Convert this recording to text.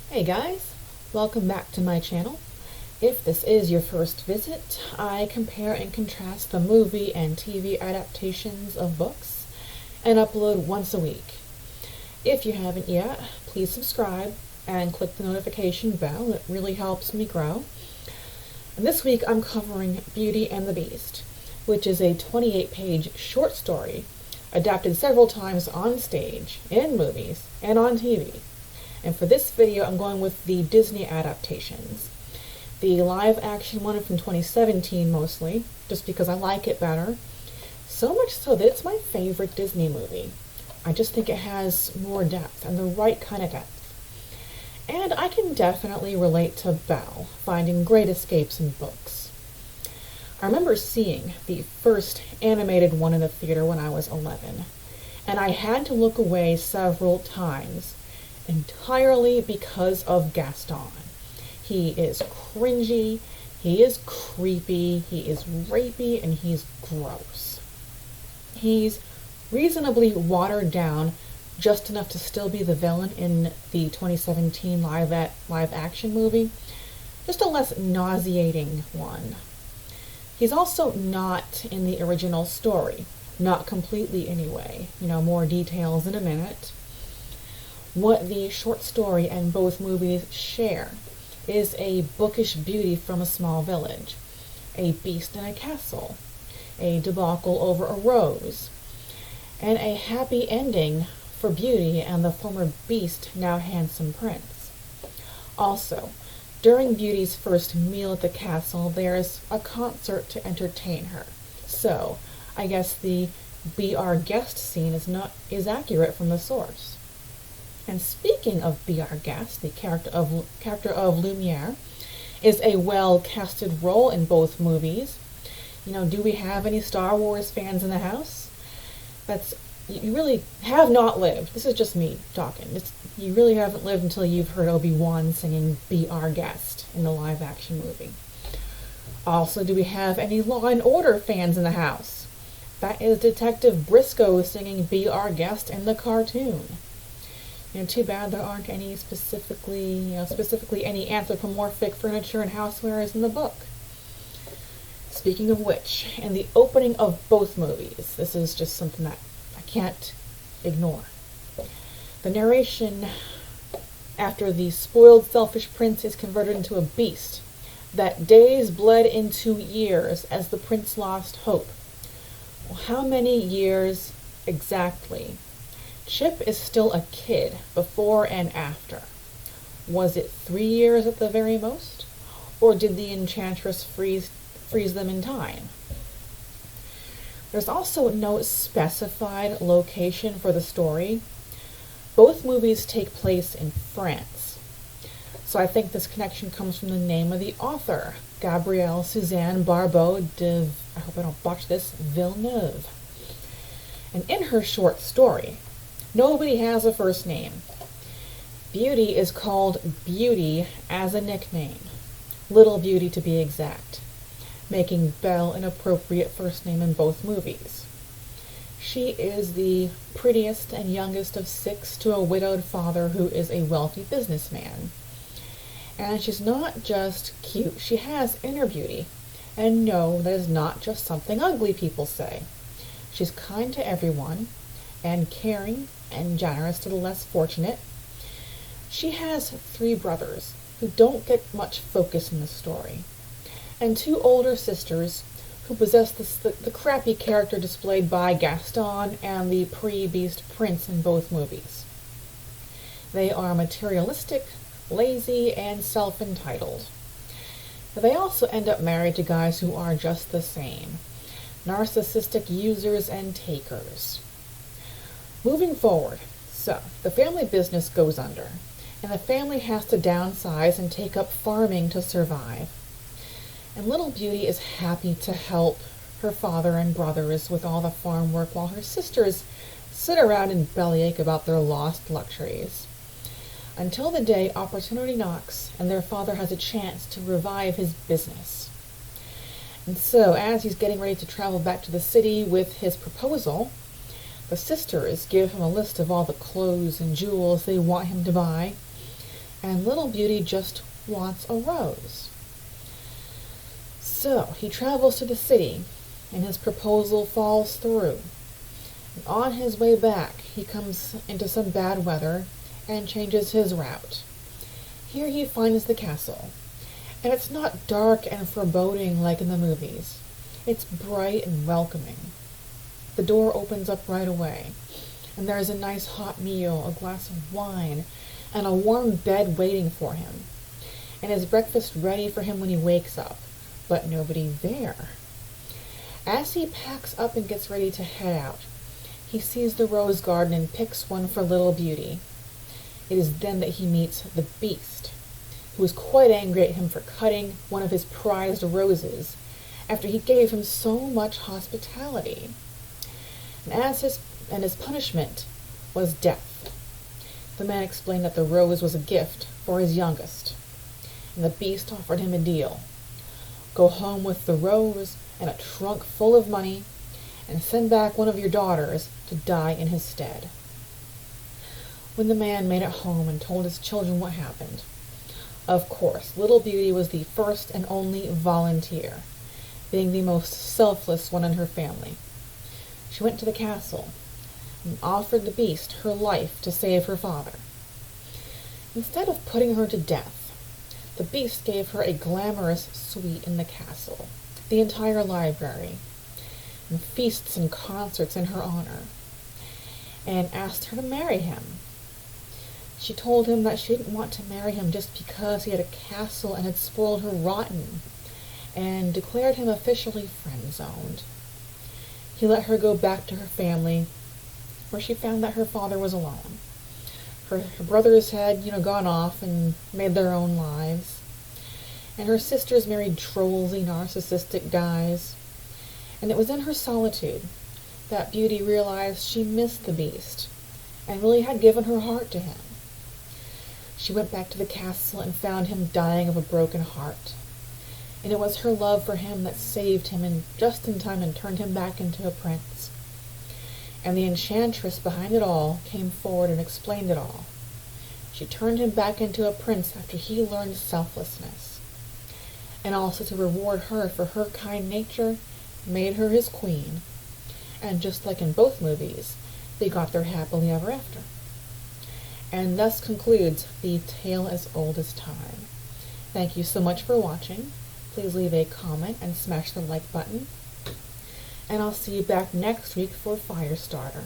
Hey guys, welcome back to my channel. If this is your first visit, I compare and contrast the movie and TV adaptations of books and upload once a week. If you haven't yet, please subscribe and click the notification bell. It really helps me grow. And this week I'm covering Beauty and the Beast, which is a 28-page short story adapted several times on stage, in movies, and on TV. And for this video, I'm going with the Disney adaptations. The live-action one from 2017 mostly, just because I like it better. So much so that it's my favorite Disney movie. I just think it has more depth, and the right kind of depth. And I can definitely relate to Belle, finding great escapes in books. I remember seeing the first animated one in the theater when I was 11, and I had to look away several times, entirely because of Gaston. He is cringy, he is creepy, he is rapey, and he's gross. He's reasonably watered down, just enough to still be the villain in the 2017 live-action movie, just a less nauseating one. He's also not in the original story, not completely anyway. More details in a minute. What the short story and both movies share is a bookish beauty from a small village, a beast in a castle, a debacle over a rose, and a happy ending for Beauty and the former beast, now handsome prince. Also, during Beauty's first meal at the castle, there's a concert to entertain her. So, I guess the "Be Our Guest" scene is accurate from the source. And speaking of Be Our Guest, the character of Lumiere is a well-casted role in both movies. Do we have any Star Wars fans in the house? You really have not lived. This is just me talking. You really haven't lived until you've heard Obi-Wan singing "Be Our Guest" in the live-action movie. Also, do we have any Law and Order fans in the house? That is Detective Briscoe singing "Be Our Guest" in the cartoon. Too bad there aren't any specifically any anthropomorphic furniture and housewares in the book. Speaking of which, in the opening of both movies, this is just something that I can't ignore. The narration after the spoiled, selfish prince is converted into a beast, that days bled into years as the prince lost hope. Well, how many years exactly? Chip is still a kid before and after. Was it 3 years at the very most? Or did the enchantress freeze them in time? There's also no specified location for the story. Both movies take place in France. So I think this connection comes from the name of the author, Gabrielle-Suzanne Bardot de, I hope I don't botch this, Villeneuve. And in her short story, nobody has a first name. Beauty is called Beauty as a nickname, Little Beauty to be exact, making Belle an appropriate first name in both movies. She is the prettiest and youngest of 6 to a widowed father who is a wealthy businessman. And she's not just cute, she has inner beauty. And no, that is not just something ugly people say. She's kind to everyone, and caring and generous to the less fortunate. She has 3 brothers who don't get much focus in the story, and 2 older sisters who possess the crappy character displayed by Gaston and the pre-beast prince in both movies. They are materialistic, lazy, and self-entitled. They also end up married to guys who are just the same, narcissistic users and takers. Moving forward, so the family business goes under, and the family has to downsize and take up farming to survive. And Little Beauty is happy to help her father and brothers with all the farm work while her sisters sit around and bellyache about their lost luxuries. Until the day opportunity knocks and their father has a chance to revive his business. And so, as he's getting ready to travel back to the city with his proposal, the sisters give him a list of all the clothes and jewels they want him to buy, and little Beauty just wants a rose. So he travels to the city, and his proposal falls through. And on his way back, he comes into some bad weather and changes his route. Here he finds the castle, and it's not dark and foreboding like in the movies. It's bright and welcoming. The door opens up right away, and there's a nice hot meal, a glass of wine, and a warm bed waiting for him, and his breakfast ready for him when he wakes up, but nobody there. As he packs up and gets ready to head out, he sees the rose garden and picks one for little Beauty. It is then that he meets the Beast, who is quite angry at him for cutting one of his prized roses after he gave him so much hospitality. And his punishment was death. The man explained that the rose was a gift for his youngest, and the Beast offered him a deal. Go home with the rose and a trunk full of money, and send back one of your daughters to die in his stead. When the man made it home and told his children what happened, of course, little Beauty was the first and only volunteer, being the most selfless one in her family. She went to the castle and offered the Beast her life to save her father. Instead of putting her to death, the Beast gave her a glamorous suite in the castle, the entire library, and feasts and concerts in her honor, and asked her to marry him. She told him that she didn't want to marry him just because he had a castle and had spoiled her rotten, and declared him officially friend-zoned. He let her go back to her family, where she found that her father was alone. Her brothers had, gone off and made their own lives, and her sisters married trolly, narcissistic guys. And it was in her solitude that Beauty realized she missed the Beast, and really had given her heart to him. She went back to the castle and found him dying of a broken heart. And it was her love for him that saved him just in time and turned him back into a prince. And the enchantress behind it all came forward and explained it all. She turned him back into a prince after he learned selflessness. And also to reward her for her kind nature, made her his queen. And just like in both movies, they got their happily ever after. And thus concludes the tale as old as time. Thank you so much for watching. Please leave a comment and smash the like button. And I'll see you back next week for Firestarter.